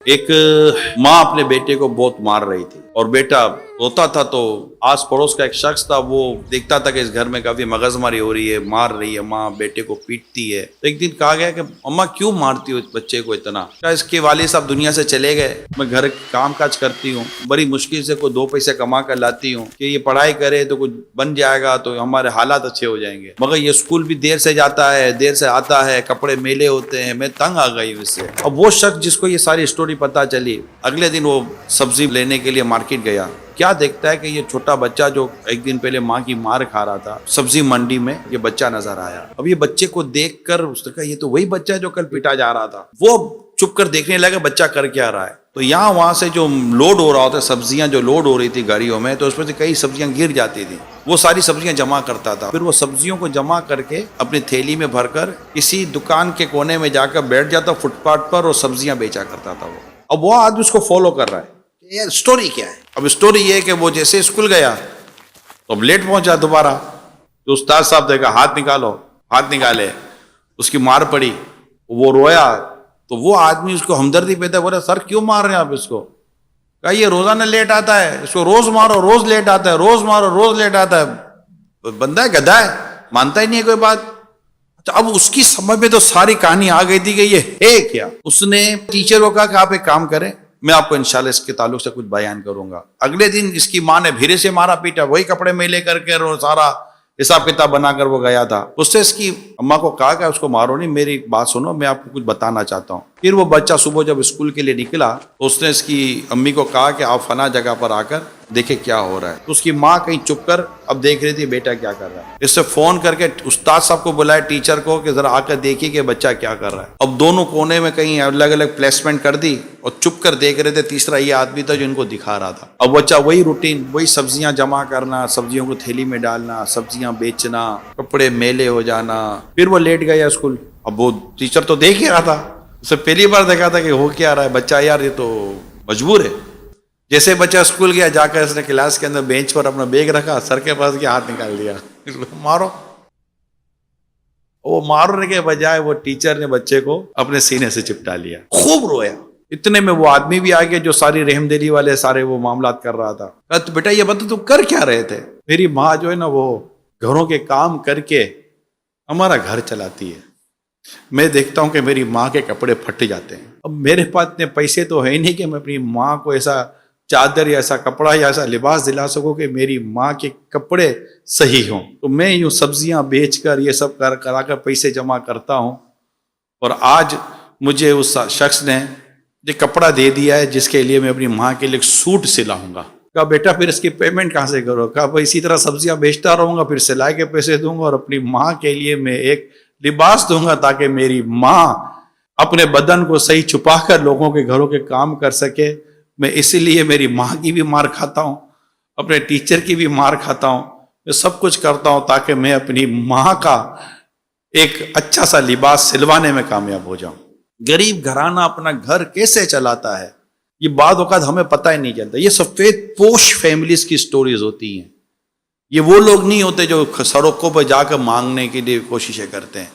एक माँ अपने बेटे को बहुत मार रही थी और बेटा रोता था, तो आस पड़ोस का एक शख्स था, वो देखता था कि इस घर में काफी मगजमारी हो रही है, मार रही है माँ, बेटे को पीटती है। तो एक दिन कहा गया कि अम्मा क्यों मारती हो इस बच्चे को इतना? क्या इसके वालिद साहब दुनिया से चले गए, मैं घर काम काज करती हूँ, बड़ी मुश्किल से कोई दो पैसे कमा कर लाती हूँ कि ये पढ़ाई करे तो कुछ बन जाएगा, तो हमारे हालात अच्छे हो जाएंगे, मगर ये स्कूल भी देर से जाता है, देर से आता है, कपड़े मेले होते हैं, मैं तंग आ गई हूँ इससे। अब वो शख्स जिसको ये सारी स्टोरी पता चली, अगले दिन वो सब्जी लेने के लिए मार्केट गया। क्या देखता है कि ये छोटा बच्चा जो एक दिन पहले माँ की मार खा रहा था, सब्जी मंडी में ये बच्चा नजर आया। अब ये बच्चे को देखकर उसने कहा ये तो वही बच्चा है जो कल पिटा जा रहा था। वो चुप कर देखने लगा बच्चा कर क्या रहा है। तो यहाँ वहां से जो लोड हो रहा होता, सब्जियां जो लोड हो रही थी गाड़ियों में, तो उसमें से कई सब्जियां गिर जाती थी। वो सारी सब्जियां जमा करता था, फिर वो सब्जियों को जमा करके अपनी थैली में भरकर किसी दुकान के कोने में जाकर बैठ जाता फुटपाथ पर और सब्जियां बेचा करता था वो। अब वो आदमी उसको फॉलो कर रहा है, यार स्टोरी क्या है। अब स्टोरी ये है कि वो जैसे स्कूल गया तो अब लेट पहुंचा दोबारा, तो उस्ताद साहब देखा हाथ निकालो, हाथ निकाले, उसकी मार पड़ी, वो रोया। तो वो आदमी उसको हमदर्दी पैदा, बोला सर क्यों मार रहे हैं आप इसको? कहा ये रोजाना लेट आता है, इसको रोज मारो, रोज लेट आता है, रोज मारो, रोज लेट आता है। बंदा है, गधा है, मानता ही नहीं है कोई बात। तो अब उसकी समझ में तो सारी कहानी आ गई थी कि ये है क्या। उसने टीचर को कहा कि आप एक काम करें, मैं आपको इंशाल्लाह इसके ताल्लुक से कुछ बयान करूंगा। अगले दिन इसकी माँ ने भीरे से मारा पीटा, वही कपड़े मेले करके और सारा हिसाब किताब बनाकर वो गया था। उससे इसकी अम्मा को कहा कि उसको मारो नहीं, मेरी बात सुनो, मैं आपको कुछ बताना चाहता हूँ। फिर वो बच्चा सुबह जब स्कूल के लिए निकला तो उसने इसकी अम्मी को कहा कि आप फना जगह पर आकर देखे क्या हो रहा है। तो उसकी माँ कहीं चुप कर अब देख रही थी बेटा क्या कर रहा है। इससे फोन करके उस्ताद साहब को बुलाया, टीचर को, कि जरा आकर देखिए कि बच्चा क्या कर रहा है। अब दोनों कोने में कहीं अलग अलग प्लेसमेंट कर दी और चुप कर देख रहे थे। तीसरा ये आदमी था जो इनको दिखा रहा था। अब बच्चा वही रूटीन, वही सब्जियां जमा करना, सब्जियों को थैली में डालना, सब्जियां बेचना, कपड़े मेले हो जाना। फिर वो लेट गया स्कूल। अब वो टीचर तो देख ही रहा था, उसे पहली बार देखा था कि हो क्या रहा है बच्चा, यार ये तो मजबूर है। जैसे बच्चा स्कूल गया, जाकर इसने क्लास के अंदर बेंच पर अपना बैग रखा, सर के पास गया, हाथ निकाल दिया, मारो। वो मारने के बजाय वो टीचर ने बच्चे को अपने सीने से चिपटा लिया, खूब रोया। इतने में वो आदमी भी आ गया जो सारी रहमदिली वाले सारे वो मामलात कर रहा था। तो बेटा ये बता तुम कर क्या रहे थे? मेरी माँ जो है ना वो घरों के काम करके हमारा घर चलाती है। मैं देखता हूं कि मेरी माँ के कपड़े फट जाते हैं। अब मेरे पास इतने पैसे तो है नहीं कि मैं अपनी माँ को ऐसा चादर या ऐसा कपड़ा या ऐसा लिबास दिला सकूं कि मेरी माँ के कपड़े सही हों। तो मैं यूं सब्जियां बेचकर ये सब कराकर पैसे जमा करता हूं, और आज मुझे उस शख्स ने ये कपड़ा दे दिया है जिसके लिए मैं अपनी माँ के लिए एक सूट सिलाऊंगा। कहा बेटा फिर इसकी पेमेंट कहाँ से करो? कहा भाई इसी तरह सब्जियां बेचता रहूंगा, फिर सिलाई के पैसे दूंगा और अपनी माँ के लिए मैं एक लिबास दूंगा ताकि मेरी माँ अपने बदन को सही छुपा कर लोगों के घरों के काम कर सके। मैं इसीलिए मेरी माँ की भी मार खाता हूँ, अपने टीचर की भी मार खाता हूँ, मैं सब कुछ करता हूँ ताकि मैं अपनी माँ का एक अच्छा सा लिबास सिलवाने में कामयाब हो जाऊं। गरीब घराना अपना घर कैसे चलाता है ये बाद औकात हमें पता ही नहीं चलता। ये सफेद पोश फैमिलीज की स्टोरीज होती हैं। ये वो लोग नहीं होते जो सड़कों पर जाकर मांगने के लिए कोशिशें करते हैं।